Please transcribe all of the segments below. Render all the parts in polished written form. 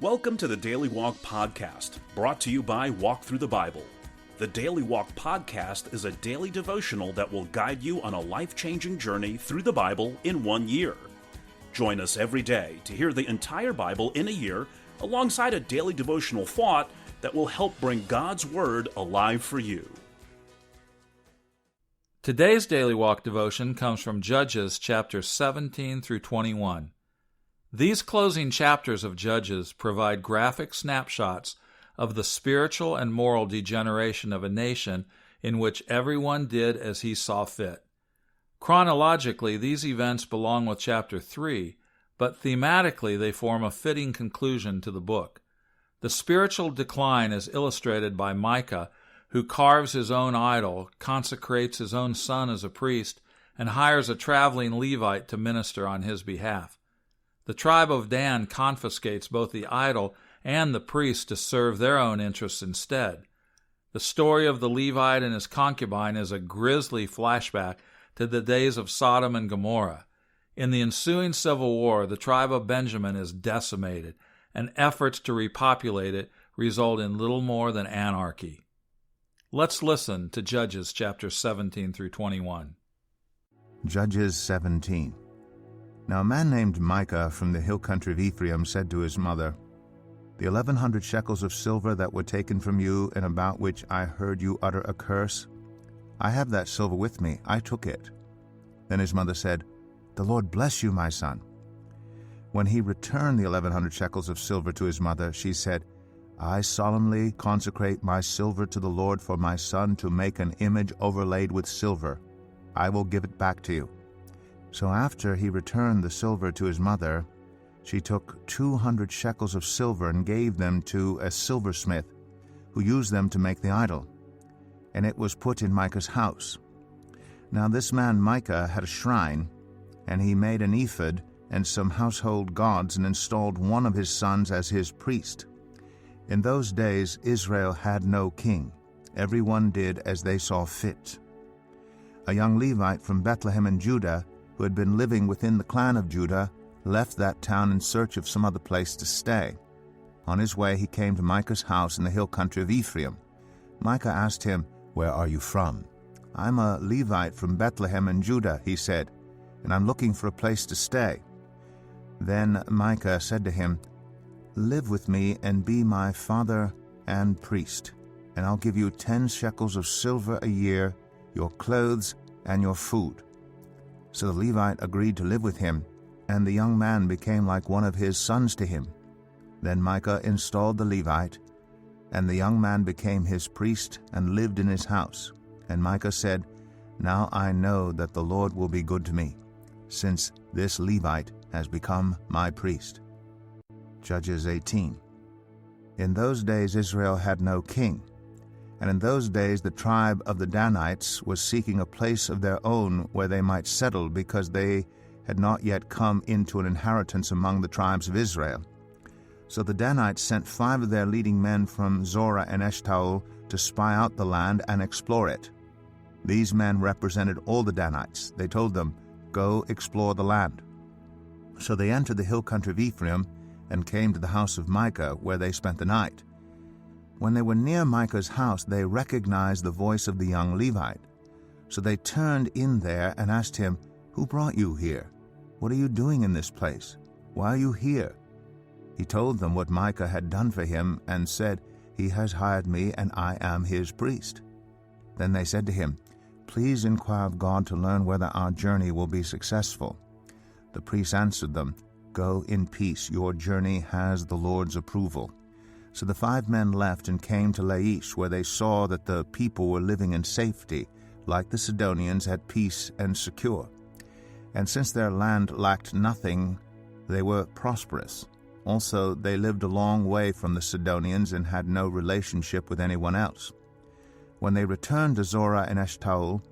Welcome to the Daily Walk Podcast, brought to you by Walk Thru the Bible. The Daily Walk Podcast is a daily devotional that will guide you on a life-changing journey through the Bible in 1 year. Join us every day to hear the entire Bible in a year, alongside a daily devotional thought that will help bring God's Word alive for you. Today's Daily Walk devotion comes from Judges chapters 17 through 21. These closing chapters of Judges provide graphic snapshots of the spiritual and moral degeneration of a nation in which everyone did as he saw fit. Chronologically, these events belong with chapter 3, but thematically they form a fitting conclusion to the book. The spiritual decline is illustrated by Micah, who carves his own idol, consecrates his own son as a priest, and hires a traveling Levite to minister on his behalf. The tribe of Dan confiscates both the idol and the priest to serve their own interests instead. The story of the Levite and his concubine is a grisly flashback to the days of Sodom and Gomorrah. In the ensuing civil war, the tribe of Benjamin is decimated, and efforts to repopulate it result in little more than anarchy. Let's listen to Judges chapters 17 through 21. Judges 17. Now a man named Micah from the hill country of Ephraim said to his mother, "The 1,100 shekels of silver that were taken from you, and about which I heard you utter a curse, I have that silver with me, I took it." Then his mother said, "The Lord bless you, my son." When he returned the 1,100 shekels of silver to his mother, she said, "I solemnly consecrate my silver to the Lord for my son to make an image overlaid with silver. I will give it back to you." So after he returned the silver to his mother, she took 200 shekels of silver and gave them to a silversmith, who used them to make the idol. And it was put in Micah's house. Now this man Micah had a shrine, and he made an ephod and some household gods, and installed one of his sons as his priest. In those days Israel had no king. Everyone did as they saw fit. A young Levite from Bethlehem in Judah, who had been living within the clan of Judah, left that town in search of some other place to stay. On his way he came to Micah's house in the hill country of Ephraim. Micah asked him, "Where are you from?" "I'm a Levite from Bethlehem in Judah," he said, "and I'm looking for a place to stay." Then Micah said to him, "Live with me and be my father and priest, and I'll give you 10 shekels of silver a year, your clothes, and your food." So the Levite agreed to live with him, and the young man became like one of his sons to him. Then Micah installed the Levite, and the young man became his priest and lived in his house. And Micah said, "Now I know that the Lord will be good to me, since this Levite has become my priest." Judges 18. In those days Israel had no king, and in those days the tribe of the Danites was seeking a place of their own where they might settle, because they had not yet come into an inheritance among the tribes of Israel. So the Danites sent 5 of their leading men from Zorah and Eshtaol to spy out the land and explore it. These men represented all the Danites. They told them, "Go explore the land." So they entered the hill country of Ephraim and came to the house of Micah, where they spent the night. When they were near Micah's house, they recognized the voice of the young Levite. So they turned in there and asked him, "Who brought you here? What are you doing in this place? Why are you here?" He told them what Micah had done for him, and said, "He has hired me, and I am his priest." Then they said to him, "Please inquire of God to learn whether our journey will be successful." The priest answered them, "Go in peace, your journey has the Lord's approval." So the 5 men left and came to Laish, where they saw that the people were living in safety, like the Sidonians, at peace and secure. And since their land lacked nothing, they were prosperous. Also, they lived a long way from the Sidonians and had no relationship with anyone else. When they returned to Zorah and Eshtaol,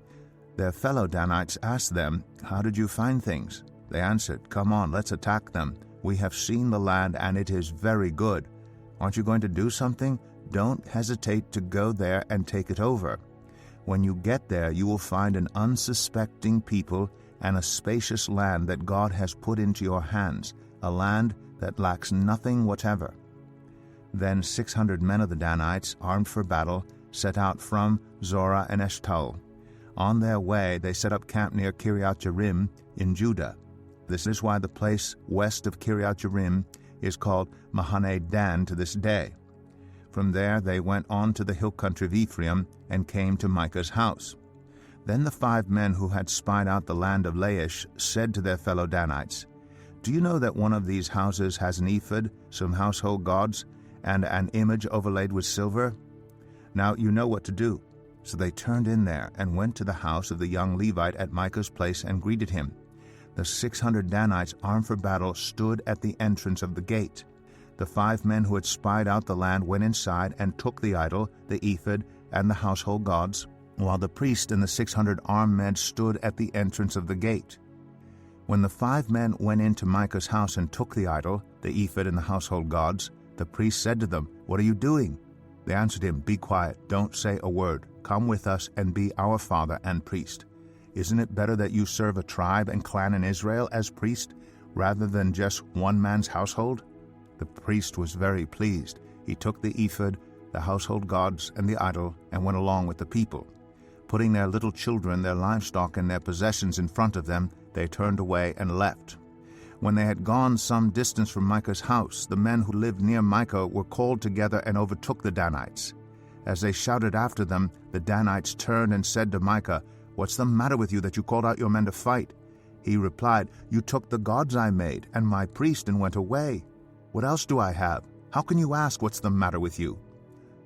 their fellow Danites asked them, "How did you find things?" They answered, "Come on, let's attack them. We have seen the land, and it is very good. Aren't you going to do something? Don't hesitate to go there and take it over. When you get there, you will find an unsuspecting people and a spacious land that God has put into your hands, a land that lacks nothing whatever. Then 600 men of the Danites, armed for battle, set out from Zorah and Eshtaol. On their way they set up camp near Kiriath-Jearim in Judah. This is why the place west of Kiriath-Jearim is called Mahane Dan to this day. From there they went on to the hill country of Ephraim and came to Micah's house. Then the 5 men who had spied out the land of Laish said to their fellow Danites, "Do you know that one of these houses has an ephod, some household gods, and an image overlaid with silver? Now you know what to do." So they turned in there and went to the house of the young Levite at Micah's place and greeted him. The 600 Danites armed for battle stood at the entrance of the gate. The 5 men who had spied out the land went inside and took the idol, the ephod, and the household gods, while the priest and the 600 armed men stood at the entrance of the gate. When the 5 men went into Micah's house and took the idol, the ephod, and the household gods, the priest said to them, "What are you doing?" They answered him, "Be quiet, don't say a word. Come with us and be our father and priest. Isn't it better that you serve a tribe and clan in Israel as priest, rather than just one man's household?" The priest was very pleased. He took the ephod, the household gods, and the idol, and went along with the people. Putting their little children, their livestock, and their possessions in front of them, they turned away and left. When they had gone some distance from Micah's house, the men who lived near Micah were called together and overtook the Danites. As they shouted after them, the Danites turned and said to Micah, "What's the matter with you that you called out your men to fight?" He replied, "You took the gods I made and my priest and went away. What else do I have? How can you ask what's the matter with you?"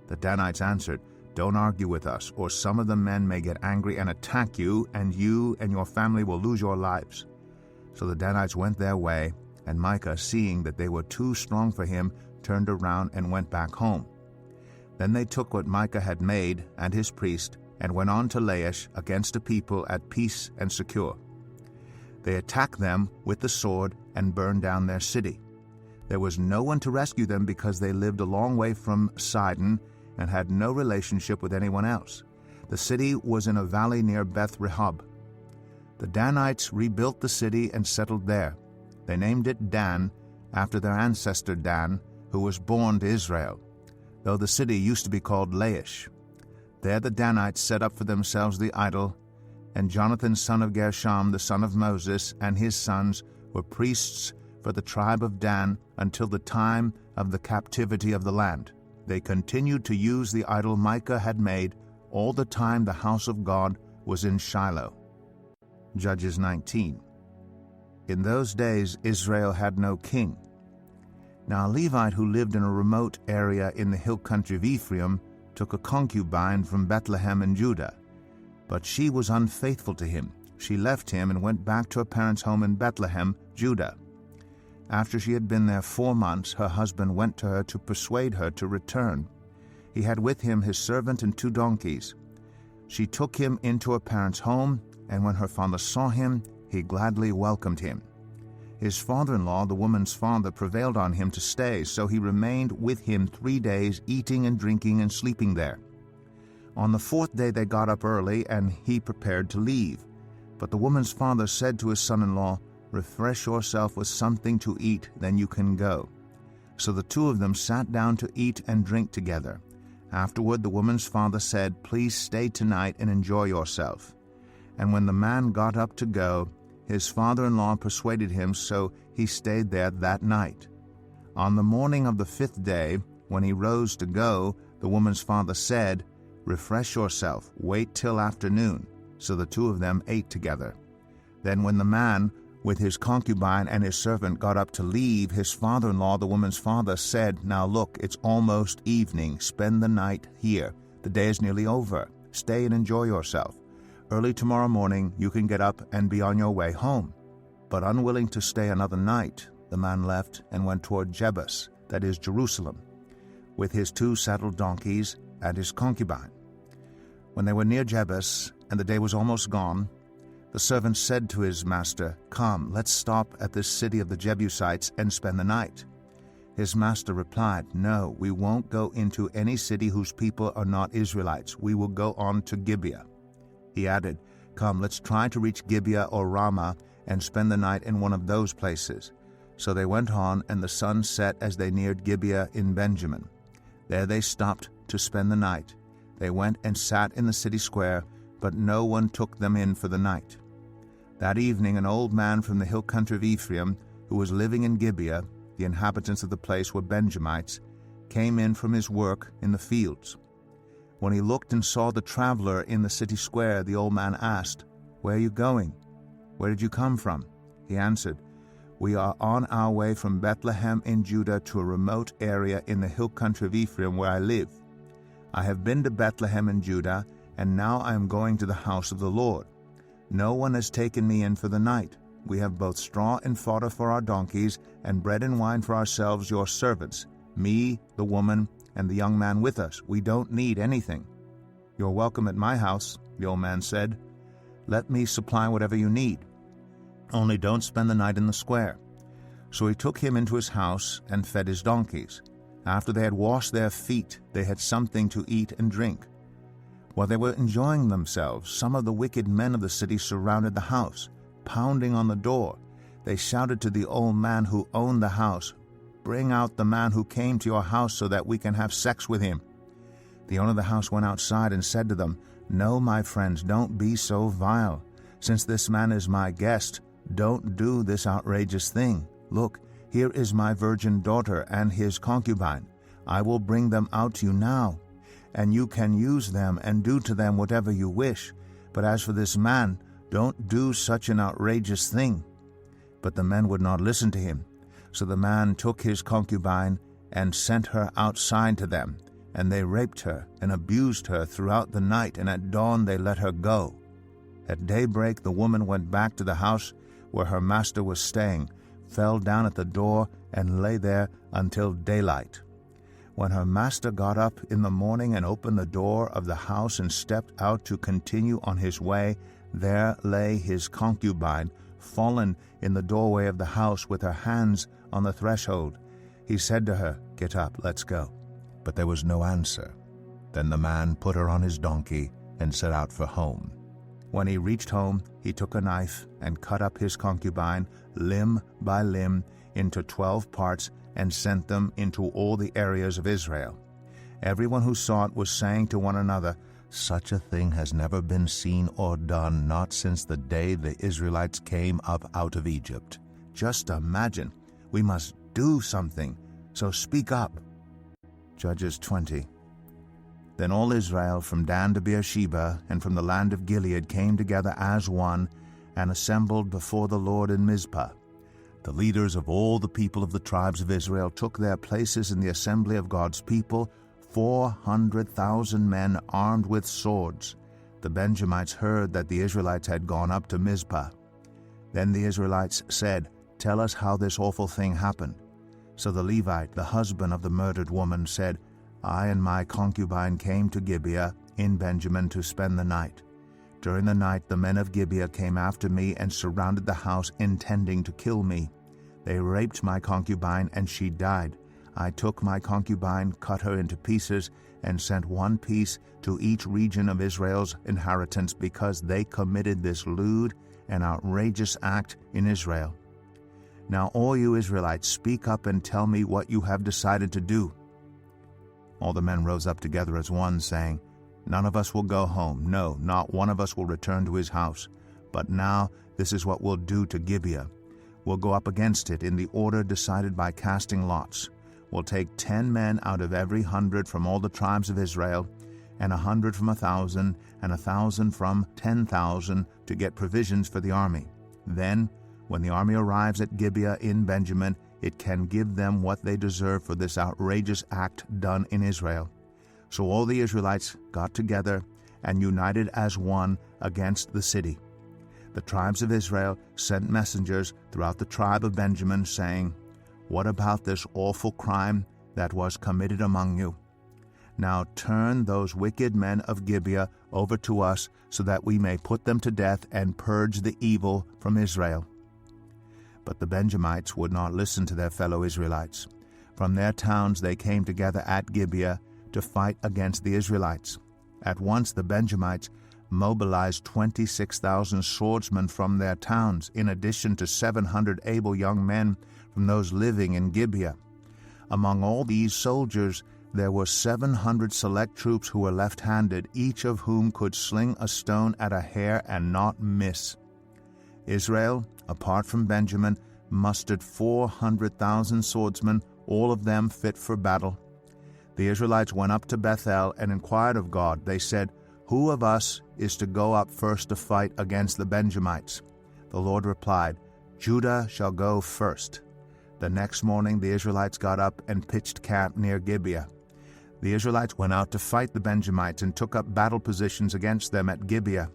The Danites answered, "Don't argue with us, or some of the men may get angry and attack you and your family will lose your lives." So the Danites went their way, and Micah, seeing that they were too strong for him, turned around and went back home. Then they took what Micah had made and his priest, and went on to Laish against a people at peace and secure. They attacked them with the sword and burned down their city. There was no one to rescue them because they lived a long way from Sidon and had no relationship with anyone else. The city was in a valley near Beth Rehob. The Danites rebuilt the city and settled there. They named it Dan, after their ancestor Dan, who was born to Israel, though the city used to be called Laish. There the Danites set up for themselves the idol, and Jonathan son of Gershom, the son of Moses, and his sons were priests for the tribe of Dan until the time of the captivity of the land. They continued to use the idol Micah had made all the time the house of God was in Shiloh. Judges 19. In those days Israel had no king. Now a Levite who lived in a remote area in the hill country of Ephraim took a concubine from Bethlehem in Judah. But she was unfaithful to him. She left him and went back to her parents' home in Bethlehem, Judah. After she had been there 4 months, her husband went to her to persuade her to return. He had with him his servant and 2 donkeys. She took him into her parents' home, and when her father saw him, he gladly welcomed him. His father-in-law, the woman's father, prevailed on him to stay, so he remained with him 3 days, eating and drinking and sleeping there. On the 4th day they got up early, and he prepared to leave. But the woman's father said to his son-in-law, "Refresh yourself with something to eat, then you can go." So the 2 of them sat down to eat and drink together. Afterward the woman's father said, "Please stay tonight and enjoy yourself." And when the man got up to go, his father-in-law persuaded him, so he stayed there that night. On the morning of the 5th day, when he rose to go, the woman's father said, "Refresh yourself, wait till afternoon." So the 2 of them ate together. Then when the man with his concubine and his servant got up to leave, his father-in-law, the woman's father, said, "Now look, it's almost evening. Spend the night here. The day is nearly over. Stay and enjoy yourself. Early tomorrow morning you can get up and be on your way home." But unwilling to stay another night, the man left and went toward Jebus, that is Jerusalem, with his 2 saddled donkeys and his concubine. When they were near Jebus, and the day was almost gone, the servant said to his master, "Come, let's stop at this city of the Jebusites and spend the night." His master replied, "No, we won't go into any city whose people are not Israelites. We will go on to Gibeah." He added, "Come, let's try to reach Gibeah or Ramah and spend the night in one of those places." So they went on, and the sun set as they neared Gibeah in Benjamin. There they stopped to spend the night. They went and sat in the city square, but no one took them in for the night. That evening an old man from the hill country of Ephraim, who was living in Gibeah, the inhabitants of the place were Benjamites, came in from his work in the fields. When he looked and saw the traveler in the city square, the old man asked, "Where are you going? Where did you come from?" He answered, "We are on our way from Bethlehem in Judah to a remote area in the hill country of Ephraim where I live. I have been to Bethlehem in Judah, and now I am going to the house of the Lord. No one has taken me in for the night. We have both straw and fodder for our donkeys, and bread and wine for ourselves, your servants, me, the woman, and the young man with us. We don't need anything." "You're welcome at my house," the old man said. "Let me supply whatever you need. Only don't spend the night in the square." So he took him into his house and fed his donkeys. After they had washed their feet, they had something to eat and drink. While they were enjoying themselves, some of the wicked men of the city surrounded the house, pounding on the door. They shouted to the old man who owned the house, "Bring out the man who came to your house so that we can have sex with him." The owner of the house went outside and said to them, "No, my friends, don't be so vile. Since this man is my guest, don't do this outrageous thing. Look, here is my virgin daughter and his concubine. I will bring them out to you now, and you can use them and do to them whatever you wish. But as for this man, don't do such an outrageous thing." But the men would not listen to him. So the man took his concubine and sent her outside to them, and they raped her and abused her throughout the night, and at dawn they let her go. At daybreak the woman went back to the house where her master was staying, fell down at the door, and lay there until daylight. When her master got up in the morning and opened the door of the house and stepped out to continue on his way, there lay his concubine, fallen in the doorway of the house with her hands on the threshold. He said to her, "Get up, let's go." But there was no answer. Then the man put her on his donkey and set out for home. When he reached home, he took a knife and cut up his concubine, limb by limb, into 12 parts, and sent them into all the areas of Israel. Everyone who saw it was saying to one another, "Such a thing has never been seen or done, not since the day the Israelites came up out of Egypt." Just imagine. We must do something, so speak up. Judges 20. Then all Israel from Dan to Beersheba and from the land of Gilead came together as one and assembled before the Lord in Mizpah. The leaders of all the people of the tribes of Israel took their places in the assembly of God's people, 400,000 men armed with swords. The Benjamites heard that the Israelites had gone up to Mizpah. Then the Israelites said, "Tell us how this awful thing happened." So the Levite, the husband of the murdered woman, said, "I and my concubine came to Gibeah in Benjamin to spend the night. During the night the men of Gibeah came after me and surrounded the house, intending to kill me. They raped my concubine, and she died. I took my concubine, cut her into pieces, and sent one piece to each region of Israel's inheritance, because they committed this lewd and outrageous act in Israel. Now all you Israelites, speak up and tell me what you have decided to do." All the men rose up together as one, saying, "None of us will go home. No, not one of us will return to his house. But now this is what we'll do to Gibeah. We'll go up against it in the order decided by casting lots. We'll take 10 men out of every 100 from all the tribes of Israel, and 100 from 1,000, and 1,000 from 10,000 to get provisions for the army. Then, when the army arrives at Gibeah in Benjamin, it can give them what they deserve for this outrageous act done in Israel." So all the Israelites got together and united as one against the city. The tribes of Israel sent messengers throughout the tribe of Benjamin, saying, "What about this awful crime that was committed among you? Now turn those wicked men of Gibeah over to us, so that we may put them to death and purge the evil from Israel." But the Benjamites would not listen to their fellow Israelites. From their towns they came together at Gibeah to fight against the Israelites. At once the Benjamites mobilized 26,000 swordsmen from their towns, in addition to 700 able young men from those living in Gibeah. Among all these soldiers there were 700 select troops who were left-handed, each of whom could sling a stone at a hair and not miss. Israel, apart from Benjamin, mustered 400,000 swordsmen, all of them fit for battle. The Israelites went up to Bethel and inquired of God. They said, "Who of us is to go up first to fight against the Benjamites?" The Lord replied, "Judah shall go first." The next morning the Israelites got up and pitched camp near Gibeah. The Israelites went out to fight the Benjamites and took up battle positions against them at Gibeah.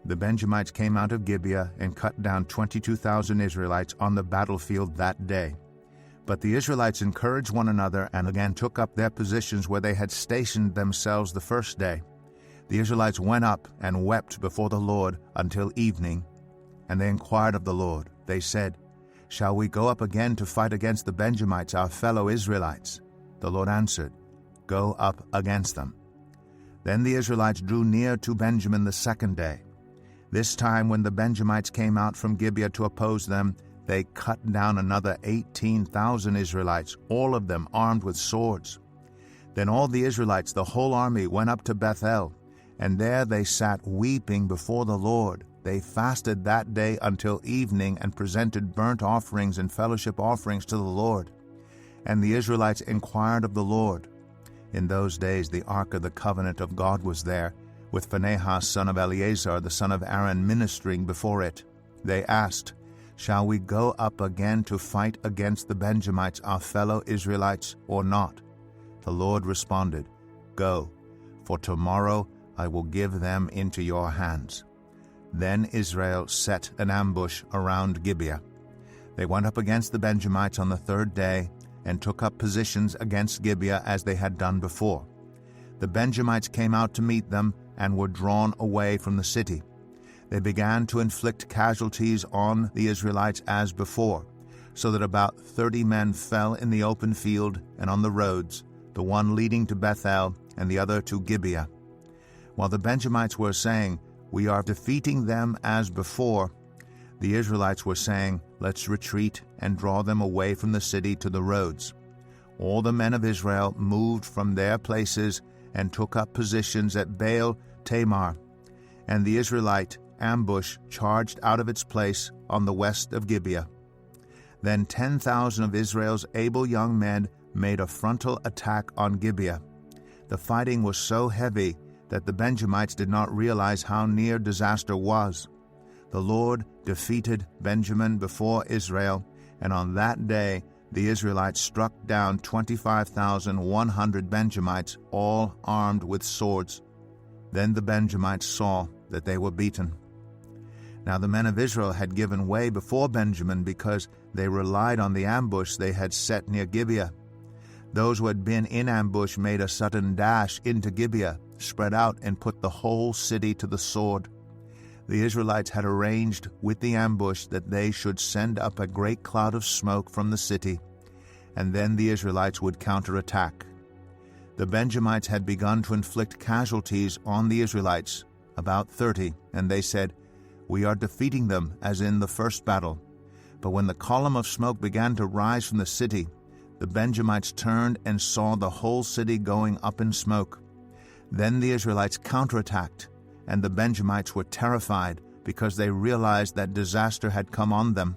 The Benjamites came out of Gibeah and cut down 22,000 Israelites on the battlefield that day. But the Israelites encouraged one another and again took up their positions where they had stationed themselves the first day. The Israelites went up and wept before the Lord until evening, and they inquired of the Lord. They said, "Shall we go up again to fight against the Benjamites, our fellow Israelites?" The Lord answered, "Go up against them." Then the Israelites drew near to Benjamin the second day. This time when the Benjamites came out from Gibeah to oppose them, they cut down another 18,000 Israelites, all of them armed with swords. Then all the Israelites, the whole army, went up to Bethel, and there they sat weeping before the Lord. They fasted that day until evening and presented burnt offerings and fellowship offerings to the Lord. And the Israelites inquired of the Lord. In those days the ark of the covenant of God was there, with Phinehas son of Eleazar the son of Aaron ministering before it. They asked, "Shall we go up again to fight against the Benjamites, our fellow Israelites, or not?" The Lord responded, "Go, for tomorrow I will give them into your hands." Then Israel set an ambush around Gibeah. They went up against the Benjamites on the third day and took up positions against Gibeah as they had done before. The Benjamites came out to meet them and were drawn away from the city. They began to inflict casualties on the Israelites as before, so that about 30 men fell in the open field and on the roads, the one leading to Bethel and the other to Gibeah. While the Benjamites were saying, "We are defeating them as before," the Israelites were saying, "Let's retreat and draw them away from the city to the roads." All the men of Israel moved from their places and took up positions at Baal Tamar, and the Israelite ambush charged out of its place on the west of Gibeah. Then 10,000 of Israel's able young men made a frontal attack on Gibeah. The fighting was so heavy that the Benjamites did not realize how near disaster was. The Lord defeated Benjamin before Israel, and on that day the Israelites struck down 25,100 Benjamites, all armed with swords. Then the Benjamites saw that they were beaten. Now the men of Israel had given way before Benjamin because they relied on the ambush they had set near Gibeah. Those who had been in ambush made a sudden dash into Gibeah, spread out, and put the whole city to the sword. The Israelites had arranged with the ambush that they should send up a great cloud of smoke from the city, and then the Israelites would counterattack. The Benjamites had begun to inflict casualties on the Israelites, about 30, and they said, "We are defeating them as in the first battle." But when the column of smoke began to rise from the city, the Benjamites turned and saw the whole city going up in smoke. Then the Israelites counterattacked, and the Benjamites were terrified because they realized that disaster had come on them.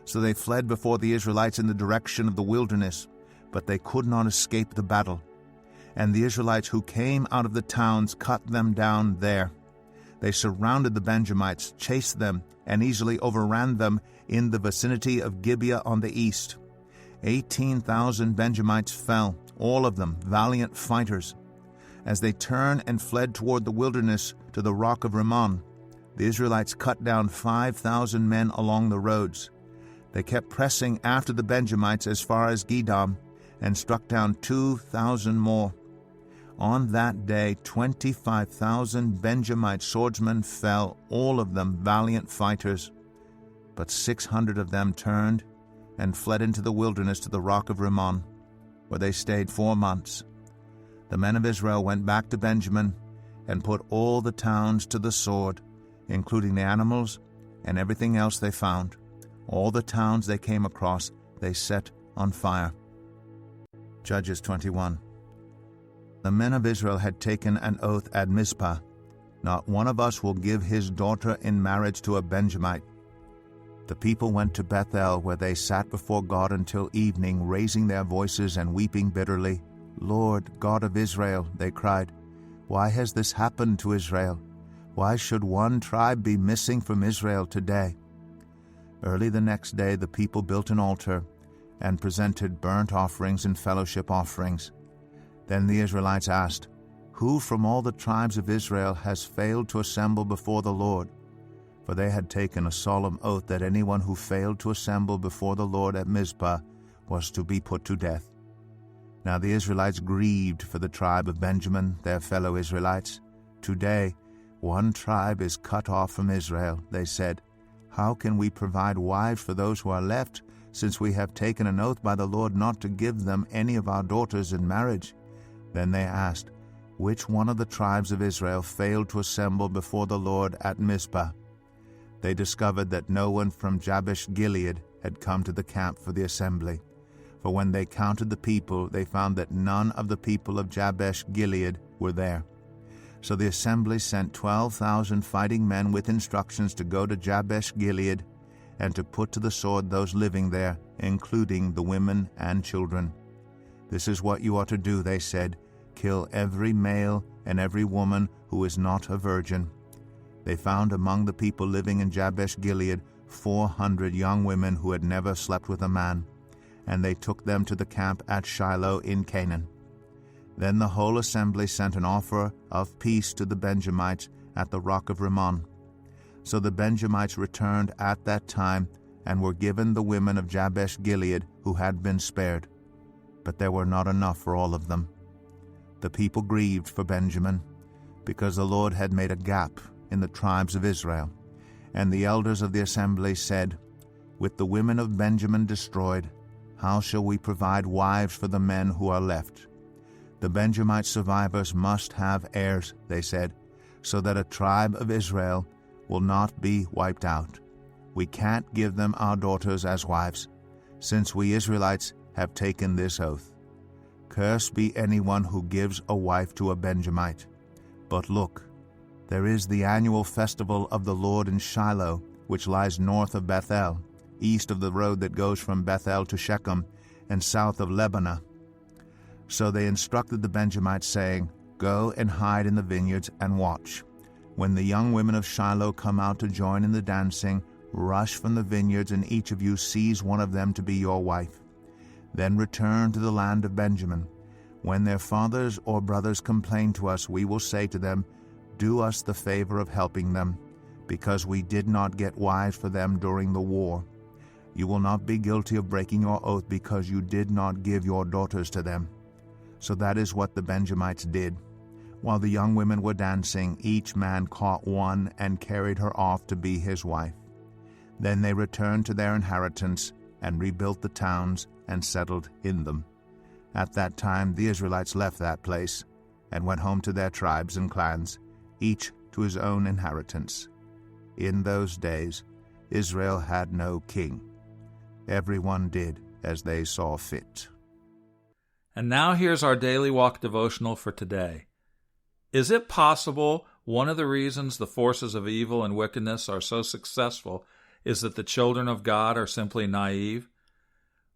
So they fled before the Israelites in the direction of the wilderness, but they could not escape the battle. And the Israelites who came out of the towns cut them down there. They surrounded the Benjamites, chased them, and easily overran them in the vicinity of Gibeah on the east. 18,000 Benjamites fell, all of them valiant fighters. As they turned and fled toward the wilderness to the rock of Rimmon, the Israelites cut down 5,000 men along the roads. They kept pressing after the Benjamites as far as Gidom and struck down 2,000 more. On that day 25,000 Benjamite swordsmen fell, all of them valiant fighters. But 600 of them turned and fled into the wilderness to the rock of Rimmon, where they stayed 4 months. The men of Israel went back to Benjamin and put all the towns to the sword, including the animals and everything else they found. All the towns they came across they set on fire. Judges 21. The men of Israel had taken an oath at Mizpah, "Not one of us will give his daughter in marriage to a Benjamite." The people went to Bethel, where they sat before God until evening, raising their voices and weeping bitterly. "Lord, God of Israel," they cried, "why has this happened to Israel? Why should one tribe be missing from Israel today?" Early the next day the people built an altar and presented burnt offerings and fellowship offerings. Then the Israelites asked, "Who from all the tribes of Israel has failed to assemble before the Lord?" For they had taken a solemn oath that anyone who failed to assemble before the Lord at Mizpah was to be put to death. Now the Israelites grieved for the tribe of Benjamin, their fellow Israelites. "Today one tribe is cut off from Israel," they said. "How can we provide wives for those who are left, since we have taken an oath by the Lord not to give them any of our daughters in marriage?" Then they asked, "Which one of the tribes of Israel failed to assemble before the Lord at Mizpah?" They discovered that no one from Jabesh Gilead had come to the camp for the assembly. For when they counted the people, they found that none of the people of Jabesh Gilead were there. So the assembly sent 12,000 fighting men with instructions to go to Jabesh Gilead and to put to the sword those living there, including the women and children. "This is what you are to do," they said. "Kill every male and every woman who is not a virgin." They found among the people living in Jabesh Gilead 400 young women who had never slept with a man, and they took them to the camp at Shiloh in Canaan. Then the whole assembly sent an offer of peace to the Benjamites at the rock of Rimmon. So the Benjamites returned at that time and were given the women of Jabesh Gilead who had been spared. But there were not enough for all of them. The people grieved for Benjamin, because the Lord had made a gap in the tribes of Israel. And the elders of the assembly said, "With the women of Benjamin destroyed, how shall we provide wives for the men who are left? The Benjamite survivors must have heirs," they said, "so that a tribe of Israel will not be wiped out. We can't give them our daughters as wives, since we Israelites have taken this oath. Cursed be anyone who gives a wife to a Benjamite. But look, there is the annual festival of the Lord in Shiloh, which lies north of Bethel, east of the road that goes from Bethel to Shechem, and south of Lebanah." So they instructed the Benjamites, saying, "Go and hide in the vineyards and watch. When the young women of Shiloh come out to join in the dancing, rush from the vineyards, and each of you seize one of them to be your wife. Then return to the land of Benjamin. When their fathers or brothers complain to us, we will say to them, 'Do us the favor of helping them, because we did not get wives for them during the war.' You will not be guilty of breaking your oath because you did not give your daughters to them." So that is what the Benjamites did. While the young women were dancing, each man caught one and carried her off to be his wife. Then they returned to their inheritance and rebuilt the towns and settled in them. At that time the Israelites left that place and went home to their tribes and clans, each to his own inheritance. In those days Israel had no king. Everyone did as they saw fit. And now here's our Daily Walk Devotional for today. Is it possible one of the reasons the forces of evil and wickedness are so successful is that the children of God are simply naive?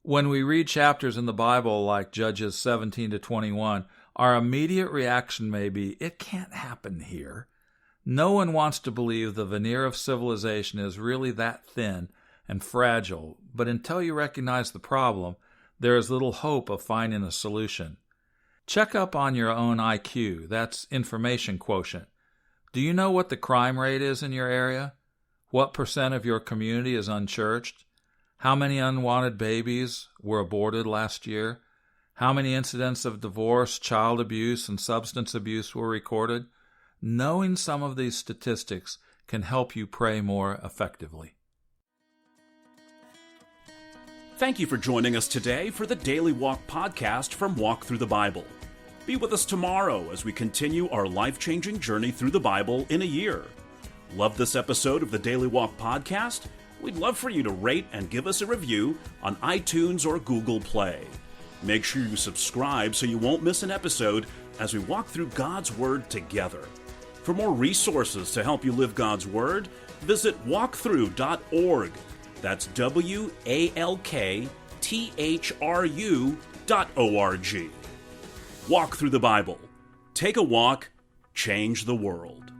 When we read chapters in the Bible like Judges 17 to 21, our immediate reaction may be, "It can't happen here." No one wants to believe the veneer of civilization is really that thin and fragile, but until you recognize the problem, there is little hope of finding a solution. Check up on your own IQ, that's information quotient. Do you know what the crime rate is in your area? What % of your community is unchurched? How many unwanted babies were aborted last year? How many incidents of divorce, child abuse, and substance abuse were recorded? Knowing some of these statistics can help you pray more effectively. Thank you for joining us today for the Daily Walk Podcast from Walk Thru the Bible. Be with us tomorrow as we continue our life-changing journey through the Bible in a year. Love this episode of the Daily Walk Podcast? We'd love for you to rate and give us a review on iTunes or Google Play. Make sure you subscribe so you won't miss an episode as we walk through God's Word together. For more resources to help you live God's Word, visit walkthru.org. That's WALKTHRU.org. Walk Through the Bible. Take a walk, change the world.